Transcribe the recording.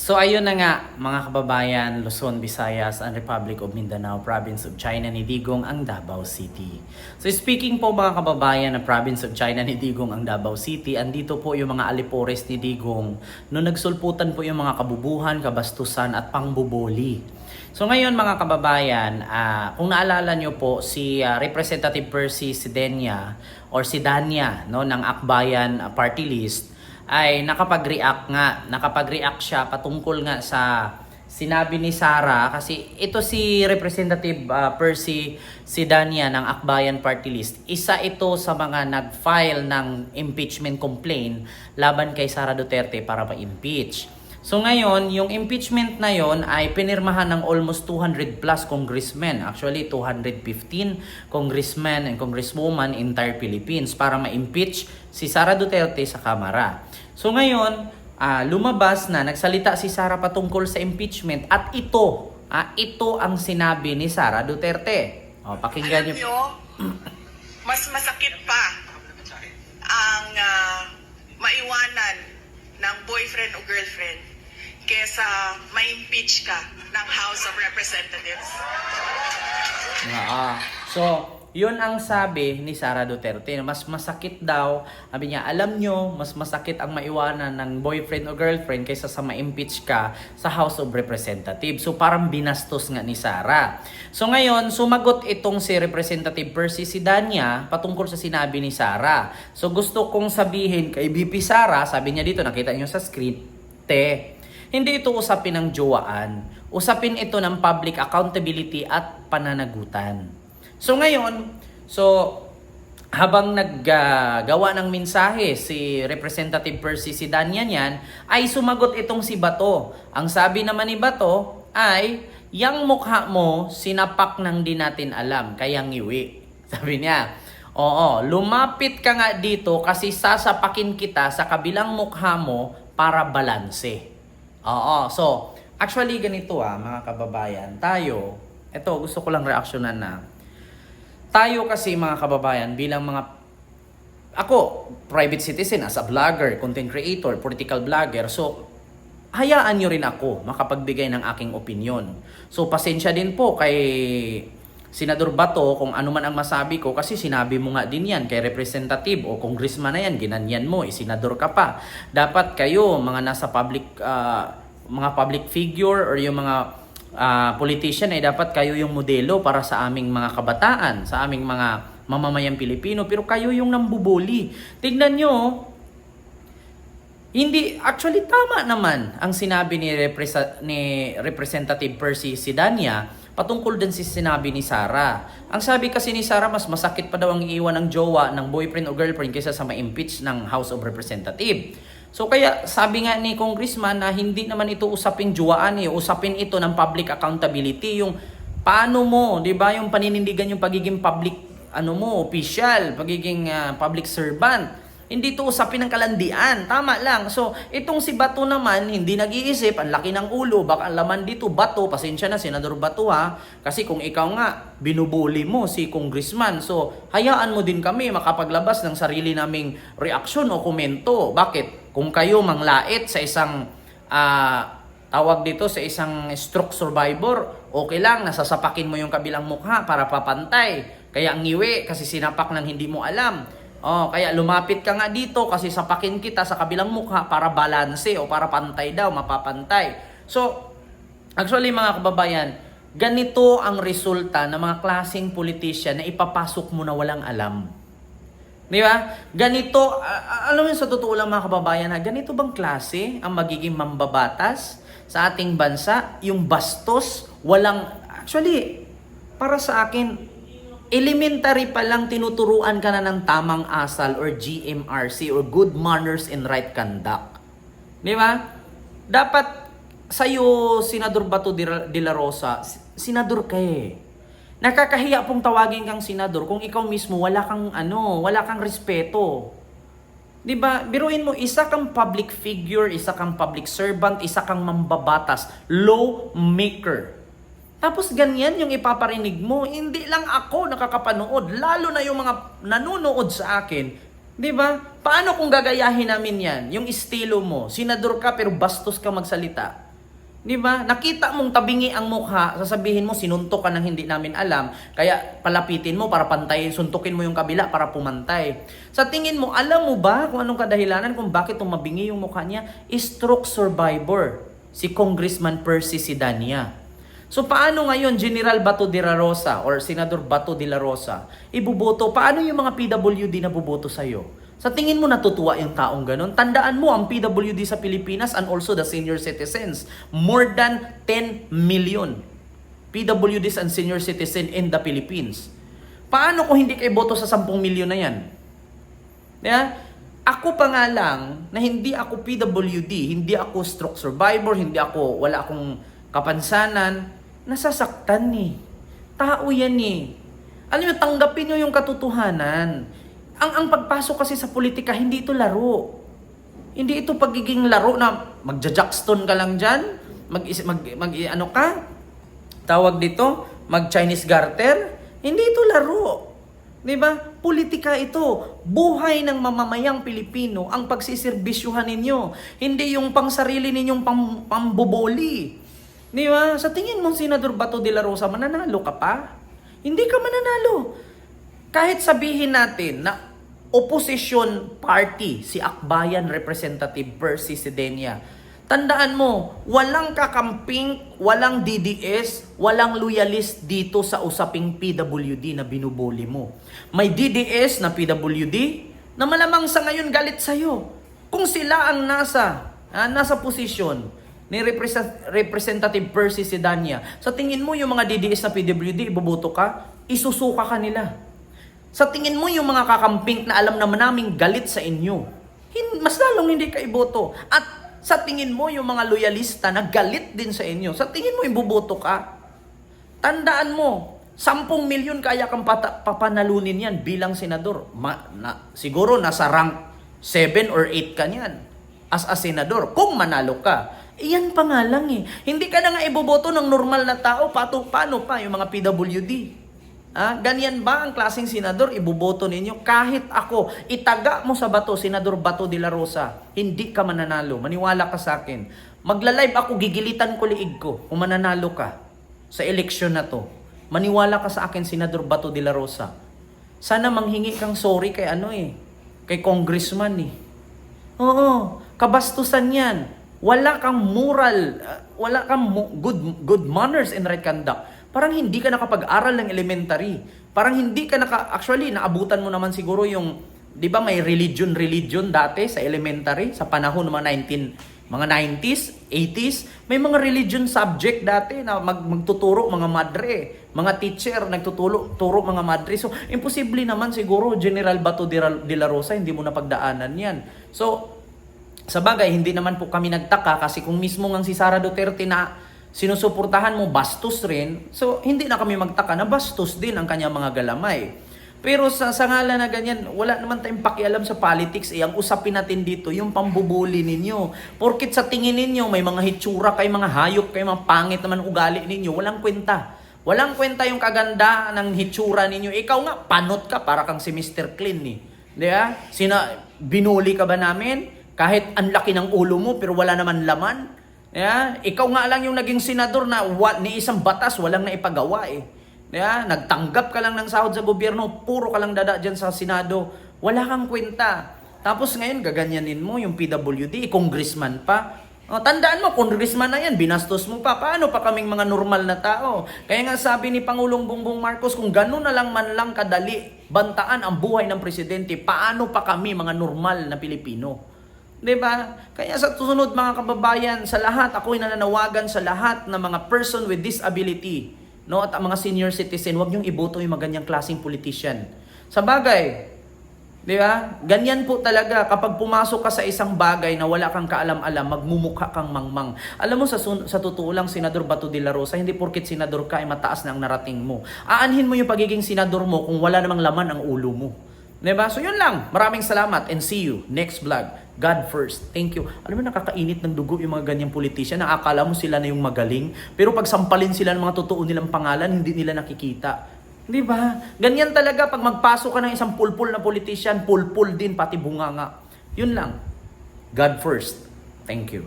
So ayun na nga mga kababayan, Luzon, Visayas, and Republic of Mindanao, Province of China ni Digong ang Davao City. So speaking po mga kababayan na Province of China ni Digong ang Davao City, andito po yung mga alipores ni Digong no nagsulputan po yung mga kabubuhan, kabastusan at pangbubuli. So ngayon mga kababayan, kung naalala nyo po si Representative Percy Sidenia or Sidania no, ng Akbayan Party List, ay nakapag-react siya patungkol nga sa sinabi ni Sara, kasi ito si Representative Percy Sidania ng Akbayan Party List. Isa ito sa mga nag-file ng impeachment complaint laban kay Sara Duterte para ma-impeach. So ngayon, yung impeachment na yon ay pinirmahan ng almost 200 plus congressmen. Actually, 215 congressmen and congresswomen in entire Philippines para ma-impeach si Sara Duterte sa Kamara. So ngayon, lumabas na, nagsalita si Sara patungkol sa impeachment at ito ang sinabi ni Sara Duterte. Pakinggan niyo. Mas masakit pa ang maiwanan ng boyfriend o girlfriend kesa ma-impeach ka ng House of Representatives. So, yun ang sabi ni Sara Duterte. Mas masakit daw, sabi niya, alam nyo, mas masakit ang maiwanan ng boyfriend o girlfriend kaysa sa ma-impeach ka sa House of Representatives. So, parang binastos nga ni Sara. So, ngayon, sumagot itong si Representative Percy Sidania patungkol sa sinabi ni Sara. So, gusto kong sabihin kay VP Sara, sabi niya dito, nakita niyo sa script, hindi ito usapin ng jowaan. Usapin ito ng public accountability at pananagutan. So ngayon, habang naggawa ng mensahe si Representative Percy Sidania niyan, ay sumagot itong si Bato. Ang sabi naman ni Bato ay, yang mukha mo sinapak ng di natin alam, kaya ngiwi. Sabi niya, oo, lumapit ka nga dito kasi sasapakin kita sa kabilang mukha mo para balanse. Oo, so actually ganito mga kababayan, ito gusto ko lang reaksyonan na. Tayo kasi mga kababayan bilang ako, private citizen, as a vlogger, content creator, political blogger, so hayaan nyo rin ako makapagbigay ng aking opinion. So pasensya din po kay Senador Bato kung ano man ang masabi ko, kasi sinabi mo nga din yan kay representative o congressman na yan, ginanyan mo, senador ka pa. Dapat kayo, mga nasa mga public figure or yung mga politician, ay dapat kayo yung modelo para sa aming mga kabataan, sa aming mga mamamayang Pilipino, pero kayo yung nambubuli. Tignan nyo, actually tama naman ang sinabi ni Representative Percy Sidania patungkol din si sinabi ni Sara. Ang sabi kasi ni Sara, mas masakit pa daw ang iiwan ng jowa ng boyfriend o girlfriend kaysa sa ma-impeach ng House of Representatives. So kaya sabi nga ni Congressman na hindi naman ito usaping jowaan, usapin ito ng public accountability, yung paano mo, 'di ba, yung paninindigan yung pagiging public official, pagiging public servant. Hindi ito usapin ng kalandian, tama lang. So itong si Bato naman hindi nag-iisip, ang laki ng ulo, baka ang laman dito Bato, pasensya na Senador Bato kasi kung ikaw nga binubuli mo si Congressman, so hayaan mo din kami makapaglabas ng sarili naming reaksyon o komento. Bakit? Kung kayo manglait sa isang tawag dito, sa isang stroke survivor, okay lang, nasasapakin mo yung kabilang mukha para papantay. Kaya ngiwi kasi sinapak ng hindi mo alam. Kaya lumapit ka nga dito kasi sapakin kita sa kabilang mukha para balanse o para pantay daw, mapapantay. So, actually mga kababayan, ganito ang resulta ng mga klaseng politician na ipapasok mo na walang alam. Di ba? Ganito, alam mo sa totoo lang mga kababayan, ganito bang klase ang magiging mambabatas sa ating bansa? Yung bastos, actually, para sa akin, elementary pa lang tinuturuan ka na ng tamang asal or GMRC or good manners and right conduct. Di ba? Dapat sa'yo, Senador Bato de la Rosa, senador ka Nakakahiya pong tawagin kang senador kung ikaw mismo wala kang respeto. 'Di ba? Biruin mo, isa kang public figure, isa kang public servant, isa kang mambabatas, law maker. Tapos ganyan yung ipaparinig mo. Hindi lang ako nakakapanood, lalo na yung mga nanonood sa akin. 'Di ba? Paano kung gagayahin namin 'yan? Yung estilo mo, senador ka pero bastos ka magsalita. Di ba? Nakita mong tabingi ang mukha, sasabihin mo sinuntok ka ng hindi namin alam, kaya palapitin mo para pantayin, suntukin mo yung kabila para pumantay. Sa tingin mo, alam mo ba kung anong kadahilanan kung bakit tumabingi yung mukha niya? Stroke survivor, si Congressman Percy Sidania. So paano ngayon General Bato de la Rosa or Senador Bato de la Rosa ibuboto? Paano yung mga PWD na buboto sa'yo? Sa tingin mo natutuwa yung taong ganun? Tandaan mo ang PWD sa Pilipinas and also the senior citizens. More than 10 million PWDs and senior citizen in the Philippines. Paano kung hindi kayo boto sa 10 milyon na yan? Yeah? Ako pa nga lang na hindi ako PWD, hindi ako stroke survivor, wala akong kapansanan, nasasaktan eh. Tao yan eh. Alam nyo, tanggapin nyo yung katotohanan. Ang pagpasok kasi sa politika, hindi ito laro. Hindi ito pagiging laro na magja-jackstone ka lang dyan, ano ka, tawag dito, mag-Chinese garter. Hindi ito laro. Diba? Politika ito. Buhay ng mamamayang Pilipino ang pagsisirbisyuhan ninyo. Hindi yung pangsarili ninyong pamboboli. Diba? Sa tingin mo, Senador Bato de la Rosa, mananalo ka pa? Hindi ka mananalo. Kahit sabihin natin na opposition party, si Akbayan Representative Percy Sidania. Tandaan mo, walang kakamping, walang DDS, walang loyalist dito sa usaping PWD na binubuli mo. May DDS na PWD na malamang sa ngayon galit sa'yo. Kung sila ang nasa posisyon ni Representative Percy Sidania, sa tingin mo yung mga DDS na PWD, iboboto ka, isusuka ka nila. Sa tingin mo yung mga kakamping na alam naman naming galit sa inyo, mas lalong hindi ka iboto. At sa tingin mo yung mga loyalista na galit din sa inyo, sa tingin mo iboboto ka. Tandaan mo, 10 milyon kaya kang papanalunin yan bilang senador. Siguro nasa rank 7 or 8 ka niyan as a senador kung manalo ka. Iyan pa nga lang eh. Hindi ka na nga iboboto ng normal na tao, paano pa yung mga PWD? Ganyan ba ang klaseng senador iboboto ninyo? Kahit ako, itaga mo sa bato, Senador Bato de la Rosa, hindi ka mananalo. Maniwala ka sa akin. Magla-live ako, gigilitan ko liig ko kung mananalo ka sa eleksyon na to. Maniwala ka sa akin, Senador Bato de la Rosa. Sana manghingi kang sorry kay congressman eh. Oo, kabastusan yan. Wala kang moral, wala kang good manners and right conduct. Parang hindi ka nakapag-aral ng elementary. Parang hindi ka actually, naabutan mo naman siguro yung, di ba may religion dati sa elementary, sa panahon ng mga 90s, 80s, may mga religion subject dati na magtuturo mga madre, mga teacher, nagtuturo mga madre. So, imposible naman siguro, General Bato de la Rosa, hindi mo napagdaanan yan. So, sa bagay, hindi naman po kami nagtaka kasi kung mismo ngang si Sara Duterte na sinusuportahan mo, bastos rin. So, hindi na kami magtaka na bastos din ang kanyang mga galamay. Pero sa ngalan na ganyan, wala naman tayong pakialam sa politics. Ang usapin natin dito, yung pambubuli ninyo. Porkit sa tingin ninyo, may mga hitsura kayo, mga hayop kayo, mga pangit naman ugali ninyo. Walang kwenta. Walang kwenta yung kaganda ng hitsura ninyo. Ikaw nga, panot ka, para kang si Mr. Clean eh. Diba? Binuli ka ba namin? Kahit ang laki ng ulo mo, pero wala naman laman. Yeah? Ikaw nga lang yung naging senador na ni isang batas walang naipagawa eh. Yeah? Nagtanggap ka lang ng sahod sa gobyerno, puro ka lang dada dyan sa Senado, wala kang kwenta. Tapos ngayon gaganyanin mo yung PWD, congressman pa. Tandaan mo, congressman na yan, binastos mo pa. Paano pa kaming mga normal na tao? Kaya nga sabi ni Pangulong Bongbong Marcos, kung gano'n na lang man lang kadali bantaan ang buhay ng presidente, paano pa kami mga normal na Pilipino? Diba? Kaya sa susunod mga kababayan, sa lahat, ako'y nananawagan sa lahat ng mga person with disability, no, at ang mga senior citizen, huwag niyong iboto yung mga ganyang klaseng politician. Sa bagay, diba? Ganyan po talaga, kapag pumasok ka sa isang bagay na wala kang kaalam-alam, magmumukha kang mangmang. Alam mo, sa totoo lang, Senador Bato de la Rosa, hindi porkit senador ka ay mataas na ang narating mo. Aanhin mo yung pagiging senador mo kung wala namang laman ang ulo mo. Diba? So yun lang. Maraming salamat and see you next vlog. God first. Thank you. Alam mo, nakakainit ng dugo yung mga ganyang politician. Nakakala mo sila na yung magaling. Pero pag sampalin sila ng mga totoo nilang pangalan, hindi nila nakikita. Di ba? Ganyan talaga pag magpasok ka ng isang pulpul na politician, pulpul din, pati bunganga. Yun lang. God first. Thank you.